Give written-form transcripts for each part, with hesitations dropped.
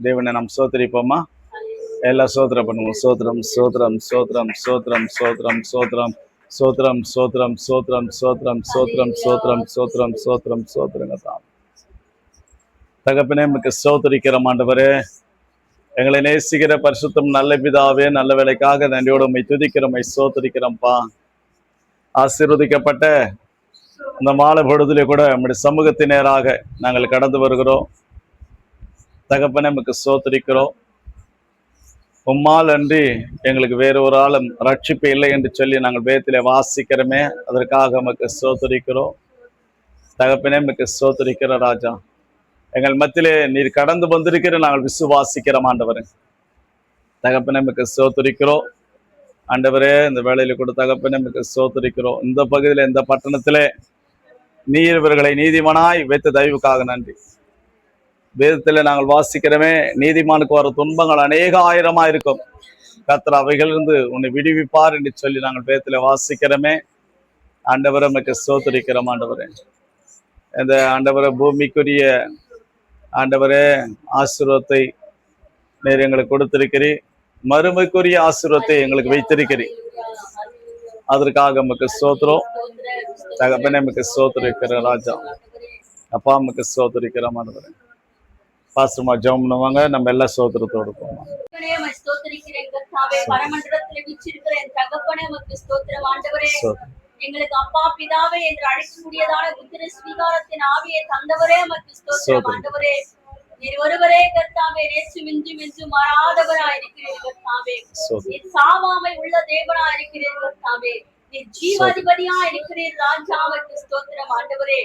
தேவனை நாம் சோதரிப்போமா? எல்லாம் சோதரம் பண்ணுவோம். சோதரம் சோதரம் சோதரம் சோதரம் சோதரம் சோதரம் சோதரம் சோதரம் சோதரம் சோதரம் சோதரம் சோதரம் சோதரம் சோதரம் சோதரங்க தான். தகப்பனே மிக்க சோதரிக்கிற ஆண்டவரே, எங்களை நேசிக்கிற பரிசுத்தம் நல்ல பிதாவே, நல்ல வேலைக்காக நன்றியோடு உம்மை துதிக்கிறோம், சோதரிக்கிறோம்ப்பா. ஆசீர்வதிக்கப்பட்ட இந்த மாலை பொழுதிலே கூட நம்முடைய சமூகத்தின் நேராக நாங்கள் கடந்து வருகிறோம். தகப்பனே மிக்க சோதரிக்கிறோம். உம்மால் அன்றி எங்களுக்கு வேறு ஒரு ஆளும் ரட்சிப்பு இல்லை என்று சொல்லி நாங்கள் வேதத்திலே வாசிக்கிறோமே, அதற்காக நமக்கு சோதரிக்கிறோம். தகப்பனே மிக்க சோதரிக்கிற ராஜா, எங்கள் மத்தியிலே நீர் கடந்து வந்திருக்கிற நாங்கள் விசுவாசிக்கிறோம் ஆண்டவரே. தகப்பனே மிக்க சோதரிக்கிறோம் ஆண்டவரே. இந்த வேளையில கூட தகப்பனே மிக்க சோதரிக்கிறோம். இந்த பகுதியில இந்த பட்டணத்திலே நீர் இவர்களை நீதிமானாய் வைத்த தயவுக்காக நன்றி. வேதத்தில் நாங்கள் வாசிக்கிறோமே, நீதிமானுக்கு வர துன்பங்கள் அநேக ஆயிரமா இருக்கும், கர்த்தர் அவைகளிலிருந்து உன்னை விடுவிப்பார் என்று சொல்லி நாங்கள் வேதத்தில் வாசிக்கிறோமே. ஆண்டவரை மிக்க சோதரிக்கிறோம் ஆண்டவரே. இந்த ஆண்டவரை பூமிக்குரிய ஆண்டவரே ஆசீர்வாதத்தை நீர் எங்களுக்கு கொடுத்திருக்கிறீர், மறுமைக்குரிய ஆசீர்வாதத்தை எங்களுக்கு வைத்திருக்கிறீர். அதற்காக மிக்க சோத்திரம். தகப்பனே மிக்க சோதரிக்கிற ராஜா, அப்பா மிக்க சோதரிக்கிறோம் ஆண்டவரே. பாஸ்டர்மா ஜெபம் பண்ணுவாங்க, நம்ம எல்லா சோத்திரத்தோடு போவோம். எங்களுக்கு அப்பா பிதாவே என்று அழைக்கக்கூடியதான புத்திர ஸ்வீகாரத்தின் ஆவியை தந்தவரே மக்கு ஸ்தோத்திரம் ஆண்டவரே. நீர் ஒருவரே கர்த்தாவே, நேற்றும் இன்றும் என்றும் மாறாதவராய் இருக்கிறீர் கர்த்தாவே. நீர் சாவாமை உள்ள தேவனாய் இருக்கிறீர் கர்த்தாவே. நீர் ஜீவாதிபதியா இருக்கிறீர் ராஜா, மக்கு ஸ்தோத்திரம் ஆண்டவரே.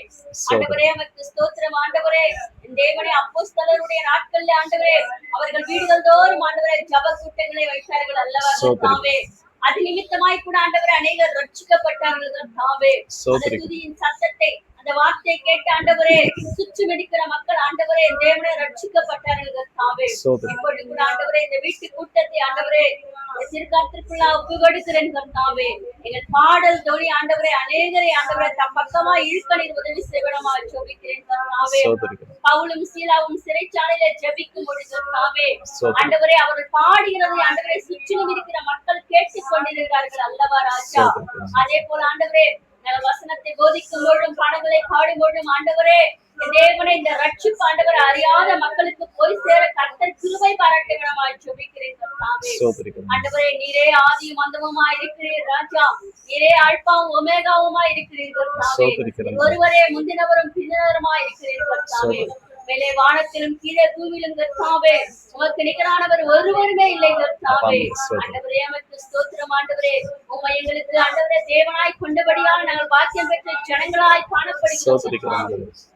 ஆண்டவரே மக்கு ஸ்தோத்திரம் ஆண்டவரே. தேவனே, அப்போஸ்தலருடைய நாட்கள்ல ஆண்டவரே அவர்கள் வீடுகள் தோறும் ஆண்டவரே ஜப கூட்டங்களை வைத்தார்கள் அல்லவா கர்த்தாவே. அது நிமித்தமாய் கூட ஆண்டவரே அநேகர் ரட்சிக்கப்பட்டார்கள் கர்த்தாவே. துதியின் சத்தத்தை, அந்த வார்த்தையை கேட்டு ஆண்டவரே சுற்றி வெடிக்கிற மக்கள் ஆண்டவரே தேவனே ரட்சிக்கப்பட்டார்கள் கர்த்தாவே. இப்பொழுது கூட ஆண்டவரே இந்த வீட்டு கூட்டத்தை ஆண்டவரே திருக்காத்திற்குள்ளா ஒப்பு கொடுக்கிறேன் கர்த்தாவே. எங்கள் பாடல் தோழி ஆண்டவரே அநேகரை ஆண்டவரே தம் பக்கமா இழுக்க நீர் உதவி செய்வனமா ஜெபிக்கிறேன் கர்த்தாவே. பவுலும் சீலாவும் சிறைச்சாலையில ஜெபிக்கும் பொழுது கர்த்தாவே ஆண்டவரே அவர்கள் பாடுகிறதை ஆண்டவரே சுற்றிலும் இருக்கிற மக்கள் கேட்டுக் கொண்டிருக்கிறார்கள் அல்லவா ராஜா. அதே போல ஆண்டவரே வசனத்தை போதிக்கும் பொழுதும் பாடங்களை பாடும் பொழுதும் ஆண்டவரே தேவனே இந்த ரட்சிப்பு ஆண்டவர் அறியாத மக்களுக்கு போய் சேர கர்த்தர் கிருபை பாராட்டுகிறமாய் ஜெபிக்கிறேன் கர்த்தாவே. ஆண்டவரே நீரே ஆதியும் அந்தமுமா இருக்கிறீர் ராஜா. நீரே அல்பாவும் ஒமேகாவுமா இருக்கிறீர் கர்த்தாவே. ஒருவரே முந்தினவரும் பின்னவருமா இருக்கிறீர் கர்த்தாவே. மேலே வானத்திலும் கீழே பூமியிலும் கர்த்தாவே உமக்கு நிகரானவர் ஒருவருமே இல்லை கர்த்தாவே. ஆண்டவரே உமக்கு ஸ்தோத்திரம் ஆண்டவரே. உம்மை எங்களுக்கு ஆண்டவரே தேவனாய் கொண்டபடியால் நாங்கள் பாக்கியம் பெற்ற ஜனங்களாய் காணப்படுகிறோம்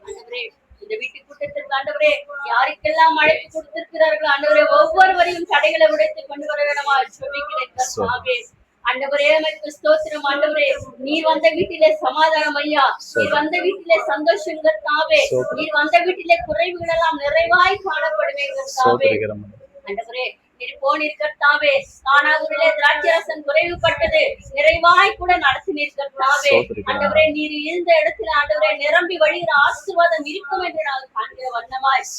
ஆண்டவரே. இந்த வீட்டு கூட்டத்திற்கு ஆண்டவரே யாருக்கெல்லாம் அழைப்பு கொடுத்திருக்கிறார்கள் ஆண்டவரே ஒவ்வொருவரையும் தடைகளை உடைத்து கொண்டு வர வேண்டுமா ஜெபிக்கிறேன் கர்த்தாவே. ஆண்டவரே உமக்கு ஸ்தோத்திரம் ஆண்டவரே. நீர் வந்த வீட்டிலே சமாதானம் ஐயா, நீர் வந்த வீட்டிலே சந்தோஷம் கர்த்தாவே. நீர் வந்த வீட்டிலே குறைவுகள் எல்லாம் நிறைவாய் காணப்படுமே கர்த்தாவே. ஆண்டவரே நீர் போனீர் கர்த்தாவே, கானாவூரிலே திராட்சரசம் குறைவுபட்டது நிறைவாய் கூட நடத்தினீர் கர்த்தாவே. ஆண்டவரே நீர் இருந்த இடத்துல ஆண்டவரே நிரம்பி வழிகிற ஆசீர்வாதம் இருக்கும் என்று நாங்கள் காண்கிற வண்ணமாய்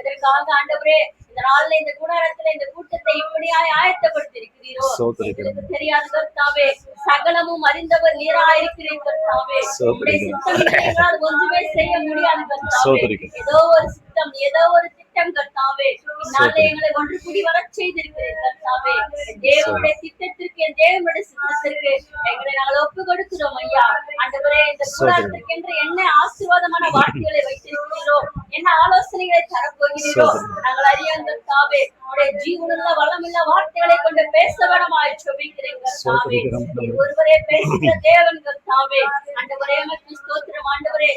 எதற்காக ஆண்டவரே இந்த நாள்ல இந்த கூடாரத்துல இந்த கூட்டத்தை இப்படியாய் ஆயத்தப்படுத்தி இருக்கிறீரோ எங்களுக்கு தெரியாது கர்த்தாவே. சகலமும் அறிந்தவர் நீராயிருக்கிறீர் கர்த்தாவே. சித்தம் ஒன்றுமே செய்ய முடியாது கர்த்தாவே. ஏதோ ஒரு சித்தம், ஏதோ ஒரு திட்டம் கர்த்தாவே நாளை எங்களை ஒன்று கூடி வர செய்திருக்கிறேன் கர்த்தாவே. தேவனுடைய திட்டத்திற்கு என் தேவனுடைய சித்தத்திற்கு எங்களை நாங்கள் ஒப்பு கொடுக்கிறோம் ஐயா. ஆண்டவரே இந்த கூடாரத்திற்கு என்று என்ன ஆசீர்வாதமான வார்த்தைகளை வைத்திருக்கிறீரோ, என்ன ஆலோசனைகளை தரப்போகிறீரோ நாங்கள் அறியாங்க கர்த்தாவே. உடைய ஜீவனுள்ள வளமுள்ள வார்த்தைகளை கொண்டு பேச வேணமாய் ஜெபிக்கிறேன் கர்த்தாவே. ஒருவரே பேசுகிற தேவன் கர்த்தாவே. ஆண்டவரே உமக்கு ஸ்தோத்திரம் ஆண்டவரே.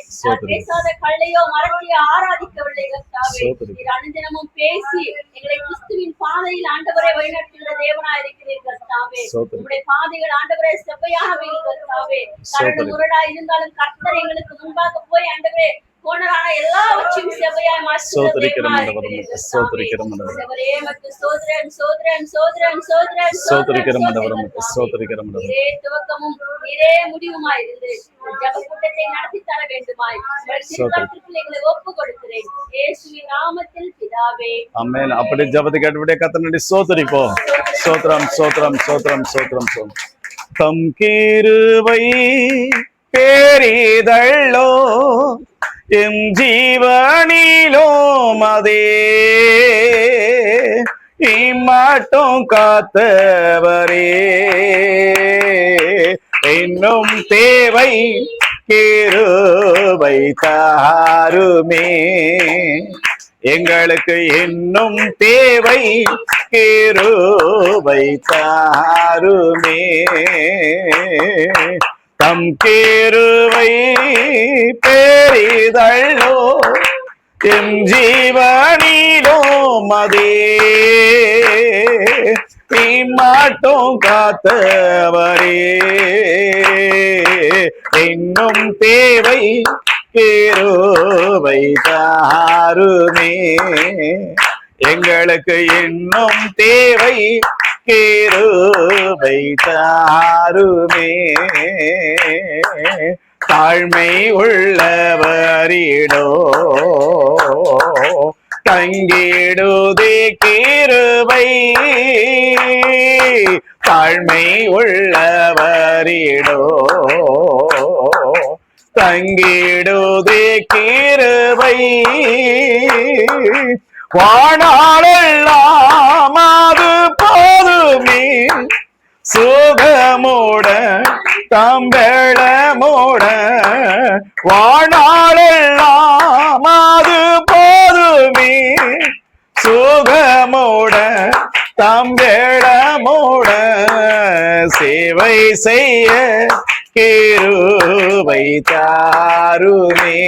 பேசாத கல்லையோ மரத்தையோ ஆராதிக்கவில்லை கர்த்தாவே. நீர் அனுதினமும் பேசி எங்களை கிறிஸ்துவின் பாதையில் ஆண்டவரை வழிநடத்துகிற தேவனா இருக்கிறீர் கர்த்தாவே. உங்களுடைய பாதைகள் ஆண்டவரே செவ்வையானவை கர்த்தாவே. கரடு முரடா இருந்தாலும் கர்த்தர் எங்களுக்கு முன்பாக போய் ஆண்டவரே கோணலான எல்லாவற்றையும் செவ்வையாய் மாற்றுகிற ஸ்தோத்திரிக்கிற தேவனாய் ஆண்டவரே, இருக்கிறீர் உமக்கு கர்த்தாவே. ஸ்தோத்திரிக்கிற ஆண்டவரே. ஆண்டவரே, உமக்கு ஸ்தோத்திரம், ஸ்தோத்திரம், ஸ்தோத்திரம், ஸ்தோத்திரம், ஸ்தோத்திரிக்கிற ஸ்தோத்திரம், ஆண்டவரே, உமக்கு கர்த்தாவே. ஸ்தோத்திரிக்கிற ஆண்டவரே. நீரே துவக்கமும் நீரே முடிவுமாய் இருந்து ஜெப கூட்டத்தை நடத்தி தர வேண்டுமாய் உங்கள் திருக்கரத்திற்குள் எங்களை ஒப்பு கொடுக்கிறேன். இயேசுவின் நாமத்தில் பிதாவே. ஆமென். அப்படி ஜெபத்தை கேட்டுவிட்டே கர்த்தரை ஸ்தோத்திரிப்போம். ஸ்தோத்திரம், ஸ்தோத்திரம், ஸ்தோத்திரம், ஸ்தோத்திரம், ஸ்தோத்திரம். தம் கிருபை பெரிதல்லோ எம் ஜீவனிலோ அதே இம்மட்டும் காத்தவரே இன்னும் தேவை கிருபை தாருமே எங்களுக்கு இன்னும் தேவை கிருபை தாருமே தம் கிருபை பெரிதல்லோ எம் ஜீவனிலோ அதே இம்மட்டும் காத்தவரே இன்னும் தேவை கிருபை தாருமே எங்களுக்கு இன்னும் தேவை கிருபை தாருமே தாழ்மை உள்ளவரிடோ தங்கிடுதே கிருபை தாழ்மை உள்ளவரிடோ தங்கிடுதே கிருபை வாணாளெல்லாம் அது போதுமே சுகமோட தம்பளமோட வாணாளெல்லாம் அது போதுமே சுகமோட தம்பளமோட சேவை செய்ய கிருபை தாருமே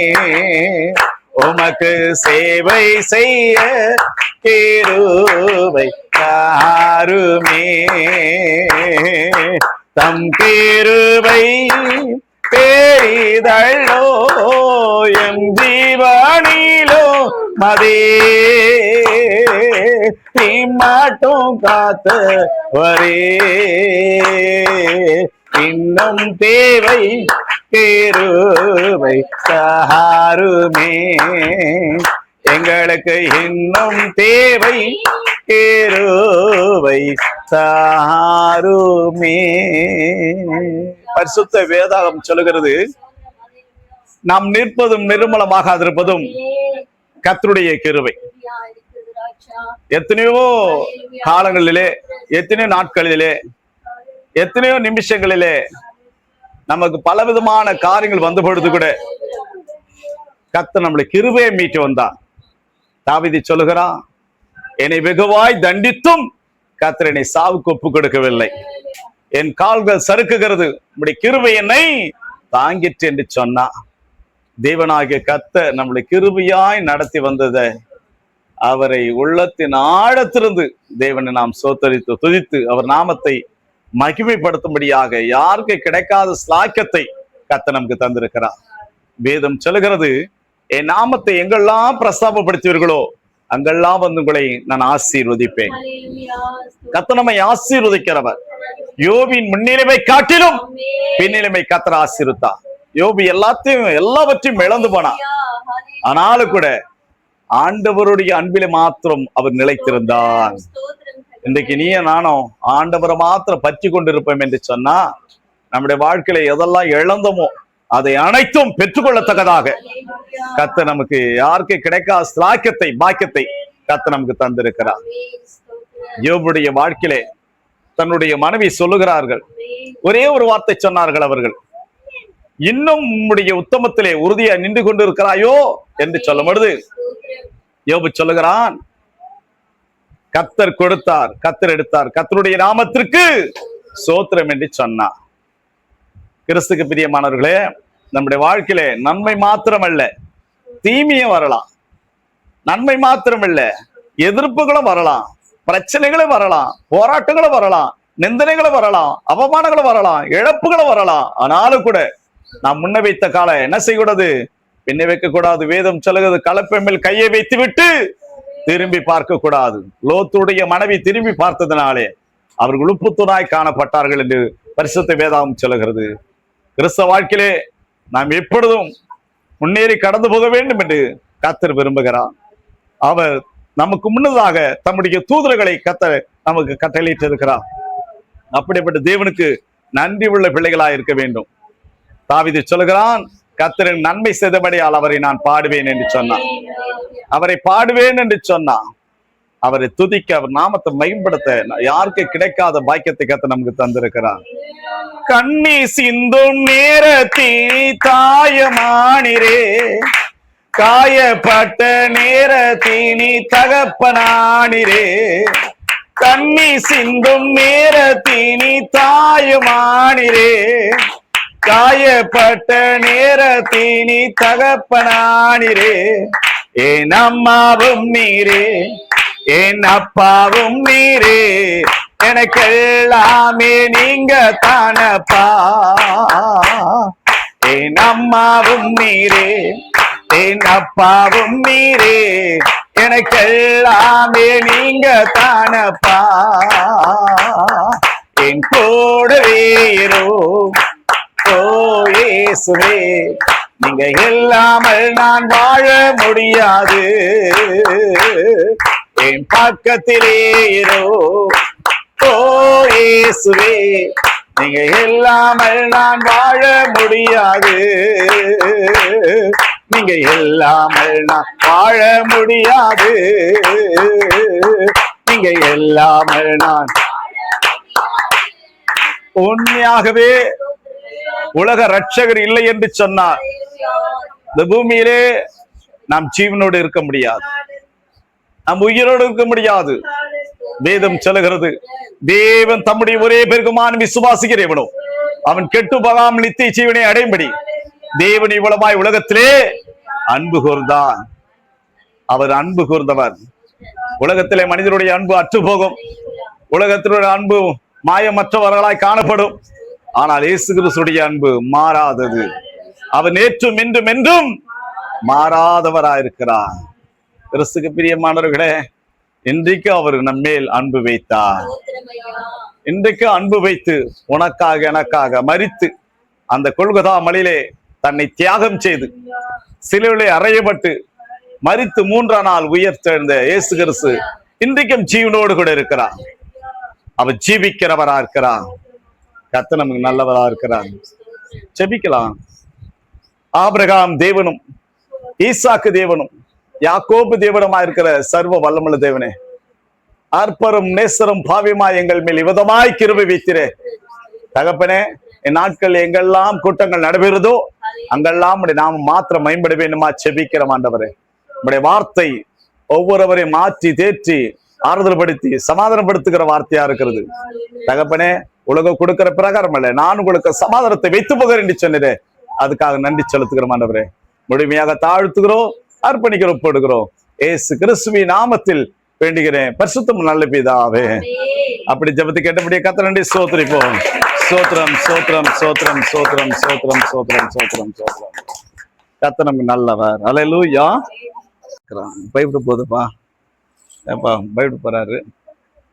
உமக்கு சேவை செய்ய கிருபை தாருமே தம் கிருபை பெரிதல்லோ எம் ஜீவனிலோ அதே இம்மட்டும் காத்தவரே இன்னும் தேவை கிருபை தாருமே எங்களுக்கு இன்னும் தேவை கிருபை தாருமே. பரிசுத்த வேதாகம் சொல்லுகிறது நாம் நிற்பதும் நிர்மலமாகாதிருப்பதும் கர்த்தருடைய கிருபை. எத்தனையோ காலங்களிலே எத்தனையோ நாட்களிலே எத்தனையோ நிமிஷங்களிலே நமக்கு பலவிதமான காரியங்கள் வந்த பொழுது கூட கர்த்தர் நம்மளை கிருபையை மீட்டு வந்தார். தாவீது சொல்லுகிறான், என்னை வெகுவாய் தண்டித்தும் கர்த்தர் என்னை சாவுக்கு ஒப்பு கொடுக்கவில்லை, என் கால்கள் சறுக்குகிறது, நம்முடைய கிருபை என்னை தாங்கிற்று என்று சொன்னா. தேவனாகிய கர்த்தர் நம்மளை கிருபையாய் நடத்தி வந்ததை அவரை உள்ளத்தின் ஆழத்திலிருந்து தேவனை நாம் சோத்தரித்து துதித்து அவர் நாமத்தை மகிமைப்படுத்தும்படியாக யாருக்கு கிடைக்காத ஸ்லாக்கியத்தை கர்த்தர் நமக்கு தந்திருக்கிறார். வேதம் சொல்லுகிறது, என் நாமத்தை எங்கெல்லாம் பிரஸ்தாபப்படுத்துவீர்களோ அங்கெல்லாம் வந்து உங்களை நான் ஆசீர்வதிப்பேன். கர்த்தர் நம்மை ஆசீர்வதிக்கிறவர். யோபின் முன்னிலைமை காட்டிலும் பின்னிலைமை கர்த்தர் ஆசீர்வதித்தார். யோபு எல்லாவற்றையும் இழந்து போனார். ஆனாலும் கூட ஆண்டவருடைய அன்பிலே மாத்திரம் அவர் நிலைத்திருந்தார். இன்றைக்கு நீ நானும் ஆண்டவரை மாத்திரம் பற்றி கொண்டிருப்போம் என்று சொன்னா நம்முடைய வாழ்க்கையில எதெல்லாம் இழந்தோமோ அதை அனைத்தும் பெற்றுக்கொள்ளத்தக்கதாக கர்த்தர் நமக்கு யாருக்கு கிடைக்காத ஸ்லாக்கியத்தை பாக்கியத்தை கர்த்தர் நமக்கு தந்திருக்கிறார். யோபுடைய வாழ்க்கையிலே தன்னுடைய மனைவி சொல்லுகிறார்கள், ஒரே ஒரு வார்த்தை சொன்னார்கள் அவர்கள், இன்னும் உம்முடைய உத்தமத்திலே உறுதியா நின்று கொண்டு இருக்கிறாயோ என்று சொல்லும் பொழுது யோபு சொல்லுகிறான், கர்த்தர் கொடுத்தார், கர்த்தர் எடுத்தார், கர்த்தருடைய நாமத்திற்கு சோத்திரம் என்று சொன்னார். கிறிஸ்துக்கு பிரியமானவர்களே, நம்முடைய வாழ்க்கையில நன்மை மாத்திரமல்ல தீமையும் வரலாம். நன்மை மாத்திரமல்ல எதிர்ப்புகளும் வரலாம், பிரச்சனைகளும் வரலாம், போராட்டங்களும் வரலாம், நிந்தனைகளும் வரலாம், அவமானங்களும் வரலாம், இழப்புகளும் வரலாம். ஆனாலும் கூட நாம் முன்ன வைத்த கால என்ன செய்யக்கூடாது, பின்ன வைக்க கூடாது. வேதம் சொல்லுகிறது, கலப்பை மேல் கையை வைத்து விட்டு திரும்பி பார்க்க கூடாது. லோத்துடைய மனைவி திரும்பி பார்த்ததினாலே அவர்கள் உப்புத்துணாய் காணப்பட்டார்கள் என்று பரிசுத்த வேதாகம் சொல்லுகிறது. கிறிஸ்தவ வாழ்க்கையிலே நாம் எப்பொழுதும் முன்னேறி கடந்து போக வேண்டும் என்று கர்த்தர் விரும்புகிறார். அவர் நமக்கு முன்னதாக தம்முடைய தூதர்களை கர்த்தர் நமக்கு கட்டளையிட்டு இருக்கிறார். அப்படிப்பட்ட தேவனுக்கு நன்றி உள்ள பிள்ளைகளாய் இருக்க வேண்டும். தாவீது சொல்லுகிறான், கர்த்தரின் நன்மை செய்தபடியால் அவரை நான் பாடுவேன் என்று சொன்னான். அவரை பாடுவேன் என்று சொன்னான். அவரை துதிக்க, அவர் நாமத்தை மேம்படுத்த யாருக்கு கிடைக்காத பாக்கியத்தை கர்த்தர் நமக்கு தந்திருக்கிறார். கண்ணி சிந்தும் நேரத்தில் தாயமானிரே, காயப்பட்ட நேரத்தினி தகப்பனானிரே. கண்ணி சிந்தும் நேரத்தினி தாயமானிரே, காயப்பட்ட நேரத்தினி தகப்பனானிரே. என் அம்மாவும் நீரே, என் அப்பாவும் நீரே, எனக்கெல்லாமே நீங்க தானப்பா. என் அம்மாவும் நீரே, என் அப்பாவும் நீரே, எனக்கெல்லாமே நீங்க தானப்பா. என் கூடவே இரு ஓ இயேசுவே, நீங்க இல்லாமல் நான் வாழ முடியாது. என் பக்கத்திலே இரு ஓ இயேசுவே, நீங்க இல்லாமல் நான் வாழ முடியாது. நீங்க இல்லாமல் நான் வாழ முடியாது. நீங்க இல்லாமல் நான் உண்மையாகவே உலக ரட்சகர் இல்லை என்று சொன்னார். இந்த பூமியிலே நாம் ஜீவனோடு இருக்க முடியாது, நாம் உயிரோடு இருக்க முடியாது. வேதம் சொல்லுகிறது, தேவன் தம்முடைய ஒரே பெருகுமான் விசுவாசிக்கிறவனோ அவன் கெட்டு போகாமல் நித்திய ஜீவனை அடையும்படி தேவன் இவ்வளவாய் உலகத்திலே அன்பு கூர்ந்தார். அவர் அன்பு கூர்ந்தவர். உலகத்திலே மனிதனுடைய அன்பு அற்று போகும், உலகத்தினுடைய அன்பு மாயமற்றவர்களாய் காணப்படும். ஆனால் இயேசு கிறிஸ்துடைய அன்பு மாறாதது. அவர் நேற்றும் இன்றும் என்றும் மாறாதவராயிருக்கிறார். கிறிஸ்துக்கு பிரியமானவர்களே, இன்றைக்கு அவர் நம்மேல் அன்பு வைத்தார். இன்றைக்கு அன்பு வைத்து உனக்காக எனக்காக மரித்து அந்த கொல்கதா மலையிலே தன்னை தியாகம் செய்து சிலுவையிலே அறையப்பட்டு மரித்து 3ஆம் நாள் உயிர்த்தெழுந்த இயேசு கிறிஸ்து இன்றைக்கும் ஜீவனோடு கூட இருக்கிறார். அவர் ஜீவிக்கிறவரா இருக்கிறார். கர்த்தர் நமக்கு நல்லவரா இருக்கிறார். ஜெபிக்கலாம். ஆபிரகாம் தேவனும் ஈசாக்கு தேவனும் யாக்கோபு தேவனுமா இருக்கிற சர்வ வல்லமுள்ள தேவனே, அற்பரும் நேசரும் பாவியமா எங்கள் மேல் விதமாய் கிருபை வைத்திரே. தகப்பனே, என் நாட்கள் எங்கெல்லாம் கூட்டங்கள் நடைபெறுதோ அங்கெல்லாம் நாம மாத்திரம் மேம்பட வேண்டுமா செபிக்கிறோம். ஆண்டவரே, உடைய வார்த்தை ஒவ்வொருவரையும் மாற்றி தேற்றி ஆறுதல் படுத்தி சமாதானப்படுத்துகிற வார்த்தையா இருக்கிறது. தகப்பனே, உலகம் கொடுக்கிற பிரகாரம் அல்ல, நான் உங்களுக்கு சமாதானத்தை வைத்து போகிறேன் என்று சொன்னதே, அதுக்காக நன்றி செலுத்துகிறோம். ஆண்டவரே, முழுமையாக தாழ்த்துகிறோம், அர்ப்பணிக்கிறோம், போடுகிறோம். ஏசு கிறிஸ்துவின் நாமத்தில் வேண்டுகிறேன், பரிசுத்தம் நல்ல பிதாவே. அப்படி ஜெபத்தை கேட்டபடியே கர்த்தர் நன்றி ஸ்தோத்திரிப்போம். ஸ்தோத்திரம் ஸ்தோத்திரம் ஸ்தோத்திரம் ஸ்தோத்திரம் ஸ்தோத்திரம் ஸ்தோத்திரம் ஸ்தோத்திரம் ஸ்தோத்திரம். கர்த்தர் நமக்கு நல்லவர். அல்லேலூயா. பைபிள் போதுப்பா, ஏப்பா பைபிள் போறாரு,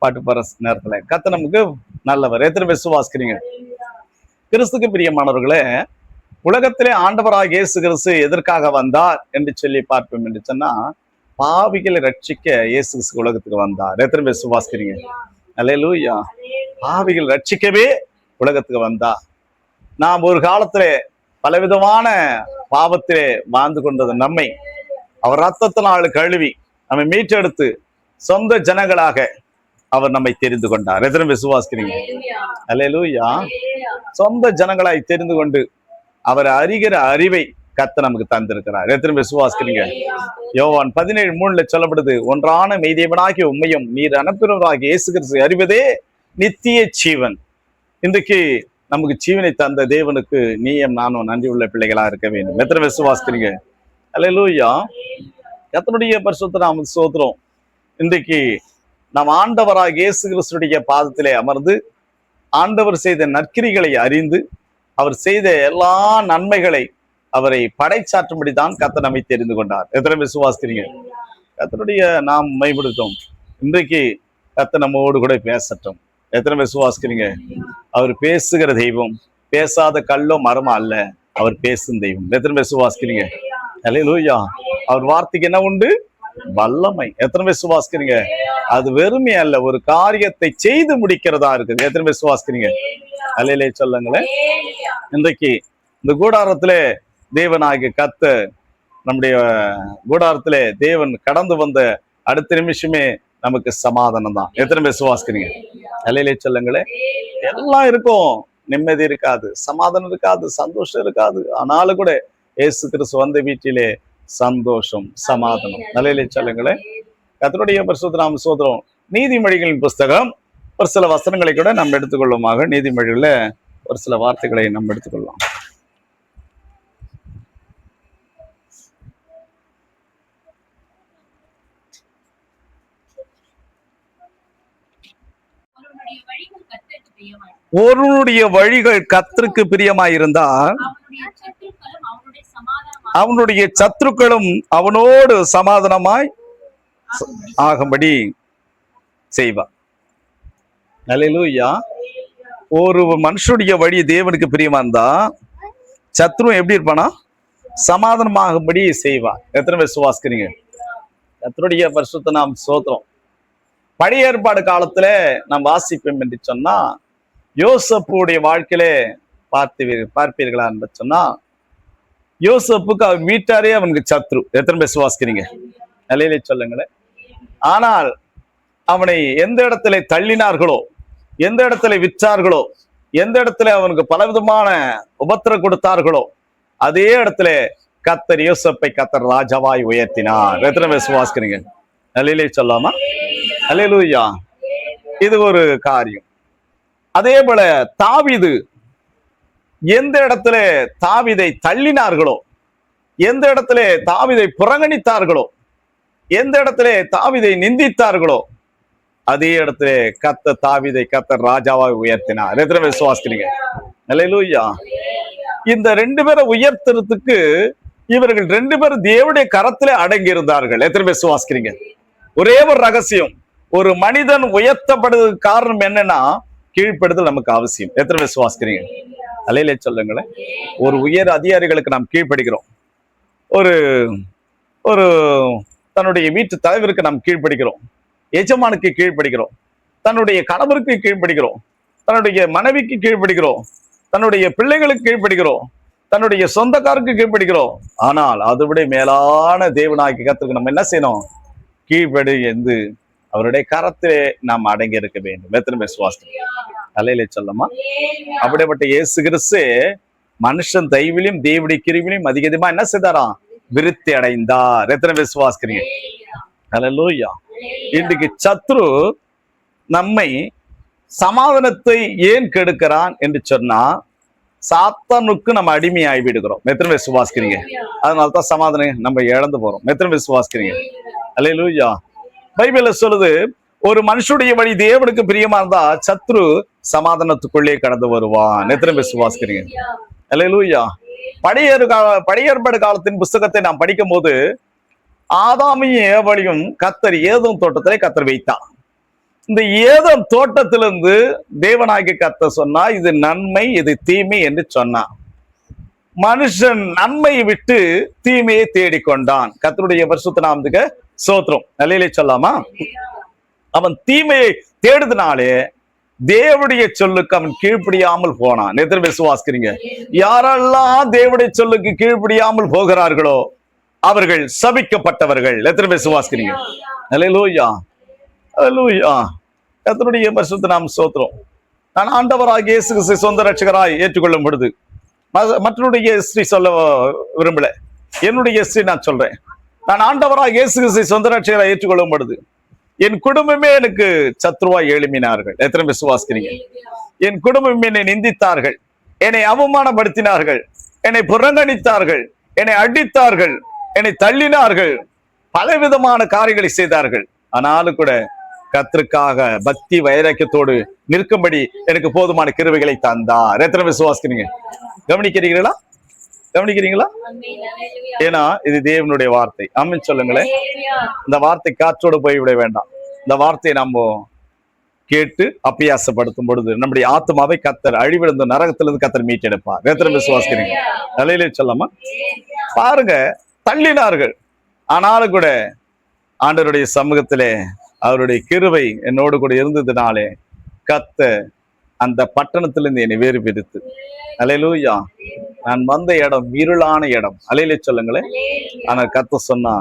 பாட்டு பாடுற நேரத்துல. கர்த்தர் நமக்கு நல்லவர். எத்தனை பேர் விசுவாசிக்கிறீங்க? கிறிஸ்துக்கு பிரியமானவர்களே, உலகத்திலே ஆண்டவராக இயேசு கிறிஸ்து எதற்காக வந்தார் என்று சொல்லி பார்ப்போம் என்று சொன்னா, பாவிகளை ரட்சிக்க இயேசு கிறிஸ்து உலகத்துக்கு வந்தார். எத்தனை பேர் விசுவாசிக்கிறீங்க? அல்லேலூயா. பாவிகள் ரட்சிக்கவே உலகத்துக்கு வந்தார். நாம் ஒரு காலத்திலே பலவிதமான பாவத்திலே வாழ்ந்து கொண்டது நம்மை அவர் ரத்தத்தினால் கழுவி நம்மை மீட்டெடுத்து சொந்த ஜனங்களாக அவர் நம்மை தெரிந்து கொண்டார். எத்தனை விசுவாசிக்கிறீங்க? அல்லேலூயா. சொந்த ஜனங்களாய் தெரிந்து கொண்டு அவர் அறிகிற அறிவை கர்த்தர் நமக்கு தந்திருக்கிறார். எத்தனை விசுவாசிக்கிறீங்க? யோவான் 17:3 சொல்லப்படுது, ஒன்றான மெய்தேவனாகிய உம்மையும் நீர் அனுப்பினவராகிய இயேசு கிறிஸ்து அறிவதே நித்திய ஜீவன். இன்றைக்கு நமக்கு ஜீவனை தந்த தேவனுக்கு நீயும் நானும் நன்றி உள்ள பிள்ளைகளா இருக்க வேண்டும். எத்தனை விசுவாசிக்கிறீங்க? அல்லேலூயா. கர்த்தருடைய பரிசுத்த நாம ஸ்தோத்திரம். இன்றைக்கு நாம் ஆண்டவராக இயேசு கிறிஸ்துடைய பாதத்திலே அமர்ந்து ஆண்டவர் செய்த நற்கிரிகளை அறிந்து அவர் செய்த எல்லா நன்மைகளை அவரை படைச்சாற்றும்படி தான் கர்த்தர் நம்மை தெரிந்து கொண்டார். எத்தனை விசுவாசிக்கிறீங்க? கர்த்தருடைய நாம் மைப்படுத்தும். இன்றைக்கு கர்த்தர் நம்மோடு கூட பேசட்டும். எத்தனை விசுவாசிக்கிறீங்க? அவர் பேசுகிற தெய்வம், பேசாத கல்லோ மரமா அல்ல, அவர் பேசும் தெய்வம். எத்தனை விசுவாசிக்கிறீங்க? அல்லேலூயா. அவர் வார்த்தைக்கு என்ன உண்டு? வல்லமை. எத்தனை விசுவாசிக்கிறீங்க? அது வெறுமை அல்ல, ஒரு காரியத்தை செய்து முடிக்கிறதா இருக்குது. எத்தனை விசுவாசிக்கிறீங்க? அல்லேலே சொல்லுங்களேன். இன்றைக்கு இந்த கூடாரத்திலே தேவனாகிய கர்த்தர், நம்முடைய கூடாரத்திலே தேவன் கடந்து வந்த அடுத்த நிமிஷமே நமக்கு சமாதானம் தான். எத்தனை விசுவாசிக்கிறீங்க? அல்லேலே சொல்லுங்களேன். எல்லாம் இருக்கும், நிம்மதி இருக்காது, சமாதானம் இருக்காது, சந்தோஷம் இருக்காது. ஆனாலும் கூட இயேசு கிறிஸ்து வந்த வீட்டிலே சந்தோஷம், சமாதானம். நல்ல சொல்லுங்களேன். கர்த்தருடைய பரிசுத்த நாம ஸ்தோத்திரம். நீதிமொழிகளின் புஸ்தகம் ஒரு சில வசனங்களை கூட நம்ம எடுத்துக்கொள்ளுமாக. நீதிமொழிகள்ல ஒரு சில வார்த்தைகளை நம்ம எடுத்துக்கொள்ளலாம். ஒருவனுடைய வழிகள் கர்த்தருக்கு பிரியமாயிருந்தால் அவனுடைய சத்துருக்களும் அவனோடு சமாதானமாய் ஆகும்படி செய்வான். அல்லேலூயா. ஒரு மனுஷனுடைய வழி தேவனுக்கு பிரியமா இருந்தா சத்ரு எப்படி இருப்பானா? சமாதானமாகும்படி செய்வான். எத்தனை விசுவாசிக்கிறீங்க? கர்த்தருடைய பரிசுத்த நாம ஸ்தோத்திரம். பழைய ஏற்பாடு காலத்துல நாம் வாசிப்போம் என்று சொன்னா, யோசேப்புடைய வாழ்க்கையிலே பார்ப்பீர்களா என்று சொன்னா, யோசேப்புக்கு அவர் வீட்டாரே அவனுக்கு சத்ரு. எத்தனை விசுவாசிக்கிறீங்க? நிலையிலே சொல்லுங்களேன். ஆனால் அவனை எந்த இடத்துல தள்ளினார்களோ, எந்த இடத்துல விற்றார்களோ, எந்த இடத்துல அவனுக்கு பலவிதமான உபத்திரம் கொடுத்தார்களோ, அதே இடத்துல கர்த்தர் யோசேப்பை கர்த்தர் ராஜாவாய் உயர்த்தினார். எத்தனை விசுவாசிக்கிறீங்க? நிலையிலே சொல்லாமா? அல்லேலூயா. இது ஒரு காரியம். அதே போல தாவீது எந்த இடத்துல தாவீதை தள்ளினார்களோ, எந்த இடத்துல தாவீதை புறங்கணித்தார்களோ, எந்த இடத்துல தாவீதை நிந்தித்தார்களோ, அதே இடத்துல கர்த்தர் தாவீதை கர்த்தர் ராஜாவாக உயர்த்தினார். எத்தனை விசுவாசிக்கிறீங்க? அல்லேலூயா. இந்த ரெண்டு பேரை உயர்த்துறதுக்கு இவர்கள் ரெண்டு பேரும் தேவனுடைய கரத்திலே அடங்கி இருந்தார்கள். எத்தனை விசுவாசிக்கிறீங்க? ஒரே ஒரு ரகசியம், ஒரு மனிதன் உயர்த்தப்படுவதற்கு காரணம் என்னன்னா, கீழ்ப்படுதல் நமக்கு அவசியம். எத்தனை விசுவாசிக்கிறீங்க? அல்லேலே சொல்லுங்களேன். ஒரு உயர் அதிகாரிகளுக்கு நாம் கீழ்ப்படுகிறோம், ஒரு ஒரு தன்னுடைய வீட்டு தலைவருக்கு நாம் கீழ்ப்படுகிறோம், எஜமானுக்கு கீழ்ப்படுகிறோம், தன்னுடைய கணவருக்கு கீழ்ப்படுகிறோம், தன்னுடைய மனைவிக்கு கீழ்ப்படுகிறோம், தன்னுடைய பிள்ளைகளுக்கு கீழ்ப்படுகிறோம், தன்னுடைய சொந்தக்காருக்கு கீழ்ப்படுகிறோம். ஆனால் அதை விட மேலான தேவனாகிய கர்த்தருக்கு நம்ம என்ன செய்யணும்? கீழ்ப்படி என்று அவருடைய கரத்திலே நாம் அடங்கி இருக்க வேண்டும். எத்தனை விசுவாசம்? அல்லேலே சொல்லமா? அப்படிப்பட்ட இயேசு கிறிஸ்து மனுஷன் தயவிலும் தேவனுடைய கிருபையிலும் அதிகமா என்ன செய்தாராம்? விருத்தி அடைந்தார். எத்தனை விசுவாசிக்கிறீங்க? அல்லேலூயா. இன்றைக்கு சத்ரு நம்மை சமாதானத்தை ஏன் கெடுக்கிறான் என்று சொன்னா, சாத்தானுக்கு நம்ம அடிமையாகி விடுகிறோம். எத்தனை விசுவாசிக்கிறீங்க? அதனால்தான் சமாதானம் நம்ம இழந்து போறோம். எத்தனை விசுவாசிக்கிறீங்க? அல்லேலூயா. பைபிள்ல சொல்லுது, ஒரு மனுஷனுடைய வழி தேவனுக்கு பிரியமா இருந்தா சத்ரு சமாதானத்துக்குள்ளே கடந்து வருவான். எத்தனை விசுவாசிக்கிறீங்க? அல்லேலூயா. பழைய ஏற்பாடு காலத்தின் புஸ்தகத்தை நாம் படிக்கும் போது, ஆதாமையும் ஏவாளையும் கர்த்தர் ஏதோம் தோட்டத்திலே கர்த்தர் வைத்தார். இந்த ஏதோம் தோட்டத்திலிருந்து தேவனாகிய கர்த்தர் சொன்னா, இது நன்மை, இது தீமை என்று சொன்னான். மனுஷன் நன்மையை விட்டு தீமையை தேடிக்கொண்டான். கர்த்தருடைய பரிசுத்த நாமத்துக்கு ஸ்தோத்திரம். அல்லேலே சொல்லாமா? அவன் தீமையை தேடுதனாலே தேவனுடைய சொல்லுக்கு அவன் கீழ்ப்படியாமல் போனான். எத்தனை விசுவாசிக்கிறீங்க? யாரெல்லாம் தேவனுடைய சொல்லுக்கு கீழ்ப்படியாமல் போகிறார்களோ அவர்கள் சபிக்கப்பட்டவர்கள். எத்தனை விசுவாசிக்கிறீங்க? அல்லேலூயா. அல்லேலூயா. கர்த்தருடைய பரிசுத்த நாமம் ஸ்தோத்திரம். நான் ஆண்டவராகிய இயேசு கிறிஸ்துவை சொந்த ரட்சகராய் ஏற்றுக்கொள்ளும் பொழுது மற்றவருடைய ஹிஸ்டரி சொல்ல விரும்பல, என்னுடைய ஹிஸ்டரி நான் சொல்றேன். நான் ஆண்டவராகிய இயேசு கிறிஸ்துவை சொந்த ரட்சகராய் ஏற்றுக்கொள்ளும் பொழுது என் குடும்பமே எனக்கு சத்ருவாய் எழுப்பினார்கள். எத்தனை விசுவாசிக்கிறீங்க? என் குடும்பம் என்னை நிந்தித்தார்கள், என்னை அவமானப்படுத்தினார்கள், என்னை புறங்கணித்தார்கள், என்னை அடித்தார்கள், என்னை தள்ளினார்கள், பலவிதமான காரியங்களை செய்தார்கள். ஆனாலும் கூட கர்த்தருக்காக பக்தி வைராக்கியத்தோடு நிற்கும்படி எனக்கு போதுமான கிருபைகளை தந்தார். எத்தனை விசுவாசிக்கிறீங்க? கவனிக்கிறீங்களா? கவனிக்கிறீங்களா? ஆமென். அல்லேலூயா. ஏன்னா இது தேவனுடைய வார்த்தை. ஆமென் சொல்லுங்களேன். அல்லேலூயா. இந்த வார்த்தை காற்றோடு போய்விட வேண்டாம். இந்த வார்த்தையை நம்ம கேட்டு அபியாசப்படுத்தும் பொழுது நம்முடைய ஆத்மாவை கத்தர் அழிவிழுந்த நரகத்திலிருந்து கத்தர் மீட்டெடுப்பார். எத்தனை விசுவாசிக்கிறீங்க? அல்லேலூயா சொல்லாமா? பாருங்க, தள்ளினார்கள். ஆனாலும் கூட ஆண்டவருடைய சமூகத்திலே அவருடைய கிருபை என்னோடு கூட இருந்ததுனாலே கத்தர் அந்த பட்டணத்திலிருந்து என்னை வேறு பிரித்து, அல்லேலூயா, நான் வந்த இடம் இருளான இடம். அல்லேலூயா சொல்லுங்களேன். ஆனா கத்தர் சொன்னா,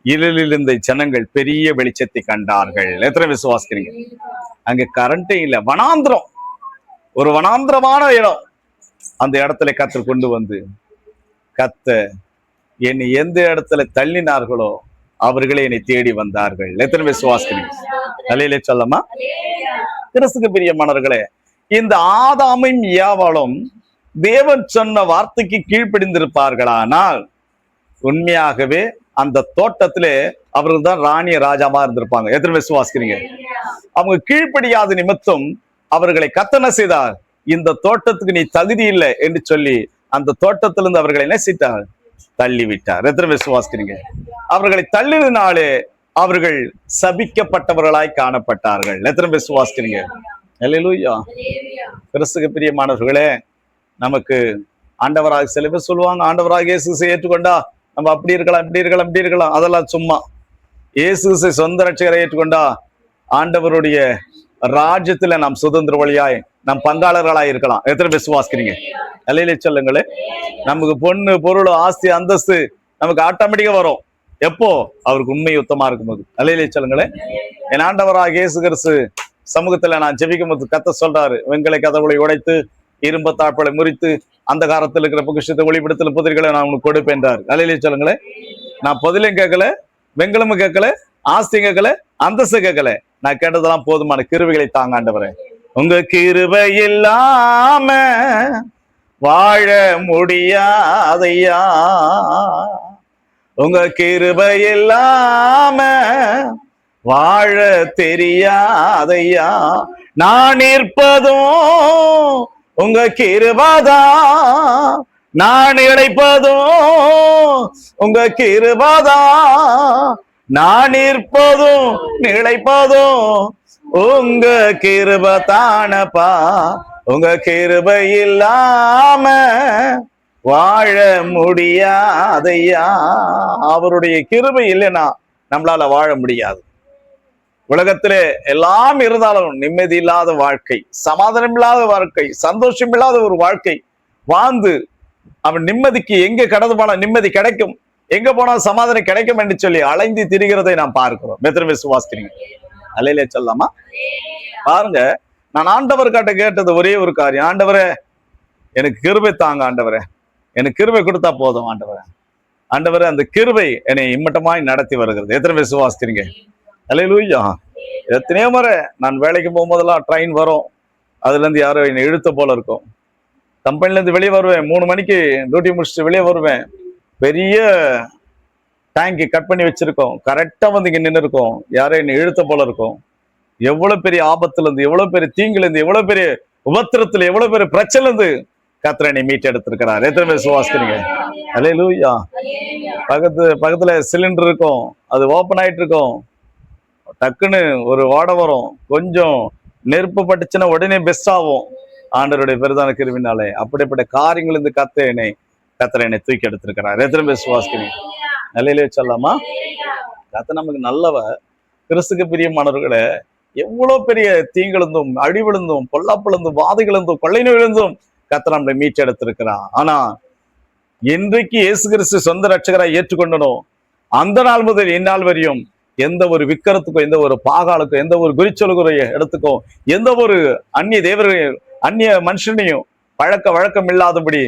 இருளில் இருந்த ஜனங்கள் பெரிய வெளிச்சத்தை கண்டார்கள். எத்தனை விசுவாசிக்கிறீங்க? அங்க கரண்டே இல்லை, வனாந்திரம், ஒரு வனாந்திரமான இடம். அந்த இடத்துல கத்தர் கொண்டு வந்து கத்தர் என்னை எந்த இடத்துல தள்ளினார்களோ அவர்களே என்னை தேடி வந்தார்கள். எத்தனை விசுவாசிக்கிறீங்க? அல்லேலூயா சொல்லமா? கிறிஸ்துவுக்கு பிரியமானவர்களே, இந்த ஆதாமும் ஏவாளும் தேவன் சொன்ன வார்த்தைக்கு கீழ்ப்படிந்திருப்பார்களானால் உண்மையாகவே அந்த தோட்டத்திலே அவர்கள் தான் ராணிய ராஜாமா இருந்திருப்பாங்க. எத்தனை விசுவாசிக்கிறீங்க? அவங்க கீழ்ப்படியாத நிமித்தம் அவர்களை கத்தனை செய்தார். இந்த தோட்டத்துக்கு நீ தகுதி இல்லை என்று சொல்லி அந்த தோட்டத்திலிருந்து அவர்களை என்ன செய்தார்? தள்ளிவிட்டார். எத்தனை விசுவாசிக்கிறீங்க? அவர்களை தள்ளினாலே அவர்கள் சபிக்கப்பட்டவர்களாய் காணப்பட்டார்கள். எத்தனை விசுவாசிக்கிறீங்க? அல்லேலூயா. கிறிஸ்துவுக்கு பிரியமானவர்களே, நமக்கு ஆண்டவராக சில பேர் சொல்லுவாங்க, ஆண்டவராக இயேசுவை ஏற்றுக்கொண்டா நம்ம அப்படி இருக்கலாம், இப்படி இருக்கலாம், இப்படி இருக்கலாம். அதெல்லாம் சும்மா. இயேசுவை சொந்த ரட்சகரை ஏற்றுக்கொண்டா ஆண்டவருடைய ராஜ்யத்துல நாம் சுதந்திர வழியாய் நாம் பங்காளர்களாய் இருக்கலாம். எத்தனை விசுவாசிக்கிறீங்க? அல்லேலூயா சொல்லுங்களே. நமக்கு பொண்ணு, பொருள், ஆஸ்தி, அந்தஸ்து நமக்கு ஆட்டோமேட்டிக்கா வரும். எப்போ? அவருக்கு உண்மை யுத்தமா இருக்கும்போது. அல்லேலூயா சொல்லுங்களே. என் ஆண்டவராக இயேசு கிறிஸ்து சமூகத்துல நான் ஜெபிக்கும் போது கர்த்தர் சொல்றாரு, வெண்கல கதவுகளை உடைத்து இரும்பு தாழ்பாளை முறித்து அந்த காலத்தில் இருக்கிற பொக்கிஷத்தை ஒளிபடுத்தல புதிர்களை நான் உனக்கு கொடுப்பேன்றார். அல்லேலூயா சொல்லுங்களே. நான் புதிலையும் கேட்கல, வெண்கலமும் கேட்கல, ஆஸ்தி கேட்கல, அந்தஸ்து கேட்கல. நான் கேட்டதெல்லாம் போதுமான கிருபைகளை தாங்க ஆண்டவரே. உங்க கிருபை இல்லாம வாழ முடியாதையா, உங்க கிருபை இல்லாம வாழ தெரியாதையா, நான் இருப்பதும் உங்க கிருபைதா, நான் இழைப்பதும் உங்க கிருபைதா, நான் இருப்பதும் நிலைப்பதும் உங்க கிருபை தானப்பா, உங்க கிருபை இல்லாம வாழ முடியாதையா. அவருடைய கிருபை இல்லைன்னா நம்மளால வாழ முடியாது. உலகத்திலே எல்லாம் இருந்தாலும் நிம்மதி இல்லாத வாழ்க்கை, சமாதானம் இல்லாத வாழ்க்கை, சந்தோஷம் இல்லாத ஒரு வாழ்க்கை வாழ்ந்து அவன் நிம்மதிக்கு எங்க கடந்து போனா நிம்மதி கிடைக்கும், எங்க போனா சமாதானம் கிடைக்கும் என்று சொல்லி அலைந்து திரிகிறதை நாம் பார்க்கிறோம். எத்தனை விசுவாசிக்கிறீங்க? அல்லேலூயா சொல்லலாமா? பாருங்க, நான் ஆண்டவர் கிட்ட கேட்டது ஒரே ஒரு காரியம், ஆண்டவரே எனக்கு கிருபை தாங்க, ஆண்டவரே எனக்கு கிருபை கொடுத்தா போதும் ஆண்டவரே. ஆண்டவரே அந்த கிருபை என்னை இம்மட்டமாய் நடத்தி வருகிறது. எத்தனை விசுவாசிக்கிறீங்க? அல்லேலூயா. எத்தனையோ முறை நான் வேலைக்கு போகும்போதெல்லாம் ட்ரெயின் வரும், அதுல இருந்து யாரோ என்னை இழுத்த போல இருக்கும். கம்பெனில இருந்து வெளியே வருவேன், 3 மணிக்கு டியூட்டி முடிச்சுட்டு வெளியே வருவேன், பெரிய டேங்கி கட் பண்ணி வச்சிருக்கோம், கரெக்டா வந்து இங்க நின்று இருக்கும், யாரோ என்னை இழுத்த போல இருக்கும். எவ்வளவு பெரிய ஆபத்துல இருந்து, எவ்வளவு பெரிய தீங்குல இருந்து, எவ்வளவு பெரிய உபத்திரத்துல, எவ்வளவு பெரிய பிரச்சனை இருந்து கர்த்தர் என்னை மீட்டு எடுத்திருக்கிறார். எத்தனை பேர் விசுவாசிக்கிறீங்க? அல்லேலூயா. பக்கத்துல சிலிண்டர் இருக்கும், அது ஓப்பன் ஆயிட்டு இருக்கும், டக்குன்னு ஒரு வாடை வரும், கொஞ்சம் நெருப்பு பட்டுச்சுன்னா உடனே பெஸ்ட் ஆகும். ஆண்டவருடைய பெரிதான கிருபையினாலே அப்படிப்பட்ட காரியங்கள் இருந்து கர்த்தர் என்னை தூக்கி எடுத்திருக்கிறார். எத்தனை பேர் விசுவாசிக்கிறீங்க? அல்லேலூயா சொல்லலாமா? கர்த்தர் நமக்கு நல்லவர். கிறிஸ்துவுக்கு பிரியமானவர்களே, எவ்வளவு பெரிய தீங்கிழந்தும், அழிவிழுந்தும், பொல்லாப்பிழந்தும், வாதைகளிருந்தும், கொள்ளை நோயிலிருந்தும் கர்த்தர் நம்மளை மீட்டெடுத்திருக்கிறார். ஆனா இன்றைக்கு இயேசு கிறிஸ்து சொந்த ரட்சகராய் ஏற்றுக்கொண்டனோ அந்த நாள் முதல் இந்நாள் வரையும் எந்த ஒரு விக்கிரத்துக்கோ, எந்த ஒரு பாகாலுக்கோ, எந்த ஒரு குறிச்சொல்குறைய இடத்துக்கோ, எந்த ஒரு அந்நிய தேவர்களையும் அந்நிய மனுஷனையும் வழக்கம் இல்லாதபடி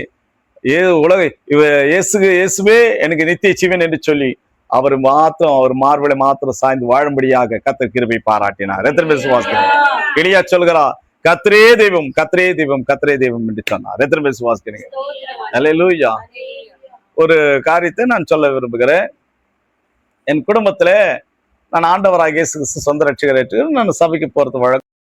இயேசுவே எனக்கு நித்திய ஜீவன் என்று சொல்லி அவர் மார்பலை மாத்திரம் சாய்ந்து வாழும்படியாக கர்த்தர் கிருபை பாராட்டினார். எத்தனை பேர் விசுவாசிக்கிறீங்க? எலியா சொல்கிறார், கர்த்தரே தெய்வம், கர்த்தரே தெய்வம், கர்த்தரே தெய்வம் என்று சொன்னார். எத்தனை பேர் விசுவாசிக்கிறீங்க? அல்லேலூயா. ஒரு காரியத்தை நான் சொல்ல விரும்புகிறேன். என் குடும்பத்துல நான் ஆண்டவராகிய இயேசு கிறிஸ்து சொந்த ரட்சகரை நான் சபைக்கு போறது வழக்கம்.